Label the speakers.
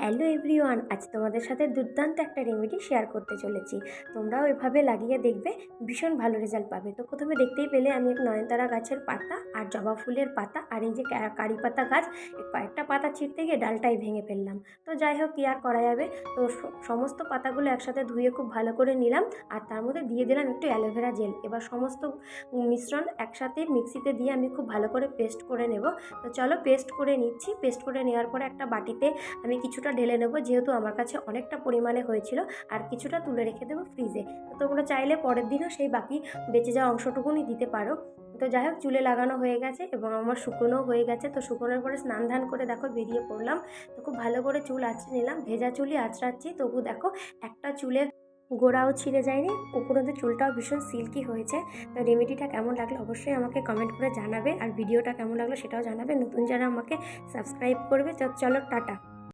Speaker 1: Hello everyone, আজ তোমাদের সাথে দুর্দান্ত একটা রেমেডি শেয়ার করতে চলেছি। তোমরাও এভাবে লাগিয়ে দেখবে, ভীষণ ভালো রেজাল্ট পাবে। তো প্রথমে দেখতেই পেলে আমি এক নয়নতারা গাছের পাতা আর জবা ফুলের পাতা আর এই যে কারি পাতা গাছ, এই কয়েকটা পাতা ছিঁড়তে গিয়ে ডালটাই ভেঙে ফেললাম। তো যাই হোক, কি আর করা যাবে। তো সমস্ত পাতাগুলো একসাথে ধুয়ে খুব ভালো করে নিলাম আর তার মধ্যে দিয়ে দিলাম একটু অ্যালোভেরা জেল। এবার সমস্ত মিশ্রণ একসাথে মিক্সিতে দিয়ে আমি খুব ভালো করে পেস্ট করে নেব। তো চলো পেস্ট করে নিচ্ছি। পেস্ট করে নেওয়ার পরে একটা বাটিতে আমি কিছুটা ঢেলে নেবো, যেহেতু আমার কাছে অনেকটা পরিমাণে হয়েছিল, আর কিছুটা তুলে রেখে দেবো ফ্রিজে। তো তোমরা চাইলে পরের দিনও সেই বাকি বেঁচে যাওয়া অংশটুকুনি দিতে পারো। তো যাই হোক, চুলে লাগানো হয়ে গেছে এবং আমার শুকনোও হয়ে গেছে। তো শুকনোর পরে স্নান ধান করে দেখো বেরিয়ে পড়লাম। তো খুব ভালো করে চুল আঁচড়ে নিলাম, ভেজা চুলই আঁচড়াচ্ছি, তবু দেখো একটা চুলের গোড়াও ছিঁড়ে যায়নি, উপরন্তু চুলটাও ভীষণ সিল্কি হয়েছে। তো রেমেডিটা কেমন লাগলো অবশ্যই আমাকে কমেন্ট করে জানাবে, আর ভিডিওটা কেমন লাগলো সেটাও জানাবে। নতুন যারা আমাকে সাবস্ক্রাইব করবে। তো চলো টাটা।